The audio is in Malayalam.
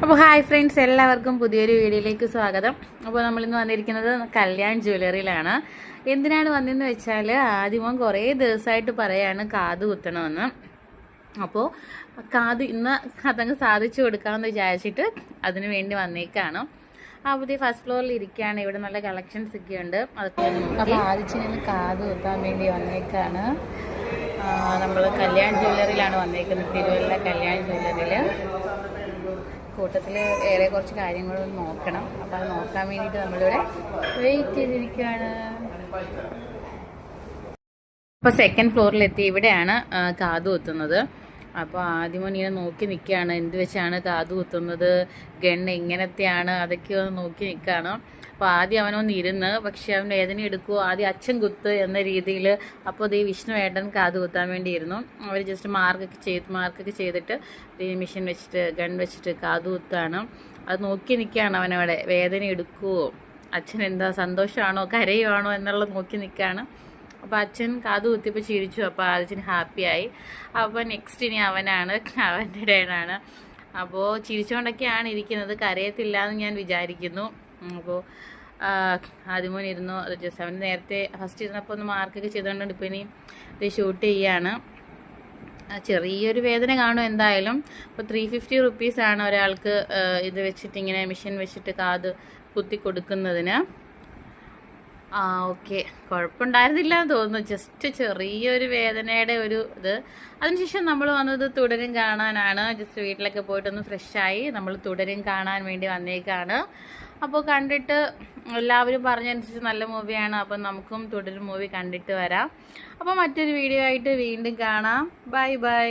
അപ്പോൾ ഹായ് ഫ്രണ്ട്സ്, എല്ലാവർക്കും പുതിയൊരു വീഡിയോയിലേക്ക് സ്വാഗതം. അപ്പോൾ നമ്മളിന്ന് വന്നിരിക്കുന്നത് കല്യാൺ ജ്വല്ലറിയിലാണ്. എന്തിനാണ് വന്നതെന്ന് വെച്ചാൽ, ആദ്യമോ കുറേ ദിവസമായിട്ട് പറയാണ് കാത് കുത്തണമെന്ന്. അപ്പോൾ ഇന്ന് അതങ്ങ് സാധിച്ചു കൊടുക്കാമെന്ന് വിചാരിച്ചിട്ട് അതിന് വേണ്ടി വന്നേക്കാണ്. അപ്പോൾ ഫസ്റ്റ് ഫ്ലോറിൽ ഇരിക്കുകയാണ്. ഇവിടെ നല്ല കളക്ഷൻസ് ഒക്കെ ഉണ്ട്. അതൊക്കെ അപ്പോൾ ആദ്യം കാത് കുത്താൻ വേണ്ടി വന്നേക്കാണ്. നമ്മൾ കല്യാൺ ജ്വല്ലറിയിലാണ് വന്നേക്കുന്നത്, തിരുവല്ല കല്യാൺ ജ്വല്ലറിയിൽ. കൂട്ടത്തിൽ ഏറെ കുറച്ച് കാര്യങ്ങൾ നോക്കണം. അപ്പോൾ അത് നോക്കാൻ വേണ്ടിയിട്ട് നമ്മളിവിടെ വെയിറ്റ് ചെയ്തിരിക്കുകയാണ്. അപ്പോൾ സെക്കൻഡ് ഫ്ലോറിലെത്തി. ഇവിടെയാണ് കാത് കുത്തുന്നത്. അപ്പോൾ ആദ്യമോ ഇങ്ങനെ നോക്കി നിൽക്കുകയാണ്, എന്ത് വെച്ചാണ് കാത് കുത്തുന്നത്, ഗണ്ണ് എങ്ങനത്തെയാണ്, അതൊക്കെ ഒന്ന് നോക്കി നിൽക്കുകയാണ്. അപ്പോൾ ആദ്യം അവനൊന്ന് ഇരുന്ന്, പക്ഷെ അവൻ വേദന എടുക്കുമോ, ആദ്യം അച്ഛൻ കുത്ത് എന്ന രീതിയിൽ. അപ്പോൾ വിഷ്ണു ഏട്ടൻ കാത് കുത്താൻ വേണ്ടിയിരുന്നു. അവർ ജസ്റ്റ് മാർക്കൊക്കെ ചെയ്തിട്ട് മിഷൻ വെച്ചിട്ട് ഗൺ വെച്ചിട്ട് കാത് കുത്താണ്. അത് നോക്കി നിൽക്കുകയാണ് അവനവിടെ. വേദന എടുക്കുമോ, അച്ഛൻ എന്താ സന്തോഷമാണോ കരയുവാണോ എന്നുള്ളത് നോക്കി നിൽക്കുകയാണ്. അപ്പോൾ അച്ഛൻ കാത് കുത്തിയപ്പോൾ ചിരിച്ചു. അപ്പോൾ അച്ഛൻ ഹാപ്പിയായി. അപ്പോൾ നെക്സ്റ്റ് ഇനി അവൻ്റെ ടേണാണ്. അപ്പോൾ ചിരിച്ചുകൊണ്ടൊക്കെയാണ് ഇരിക്കുന്നത്, കരയത്തില്ല എന്ന് ഞാൻ വിചാരിക്കുന്നു. അപ്പോൾ ആദ്യമോനിരുന്നു. അത് ജസ്റ്റ് അവൻ നേരത്തെ ഫസ്റ്റ് ഇരുന്നപ്പോൾ ഒന്ന് മാർക്കൊക്കെ ചെയ്തുകൊണ്ടുണ്ട്. ഇപ്പോൾ ഇനി ഇത് ഷൂട്ട് ചെയ്യാണ്. ചെറിയൊരു വേദന കാണും എന്തായാലും. അപ്പോൾ 350 റുപ്പീസാണ് ഒരാൾക്ക് ഇത് വെച്ചിട്ട്, ഇങ്ങനെ മിഷൻ വെച്ചിട്ട് കാത് കുത്തി കൊടുക്കുന്നതിന്. ഓക്കെ, കുഴപ്പമുണ്ടായിരുന്നില്ല എന്ന് തോന്നുന്നു. ജസ്റ്റ് ചെറിയൊരു വേദനയുടെ ഒരു ഇത്. അതിനുശേഷം നമ്മൾ വന്നത് തുടരും കാണാനാണ്. ജസ്റ്റ് വീട്ടിലൊക്കെ പോയിട്ടൊന്ന് ഫ്രഷായി നമ്മൾ തുടരും കാണാൻ വേണ്ടി വന്നേക്കാണ്. അപ്പോൾ കണ്ടിട്ട് എല്ലാവരും പറഞ്ഞതനുസരിച്ച് നല്ല മൂവിയാണ്. അപ്പം നമുക്കും തുടരും മൂവി കണ്ടിട്ട് വരാം. അപ്പോൾ മറ്റൊരു വീഡിയോ ആയിട്ട് വീണ്ടും കാണാം. Bye bye.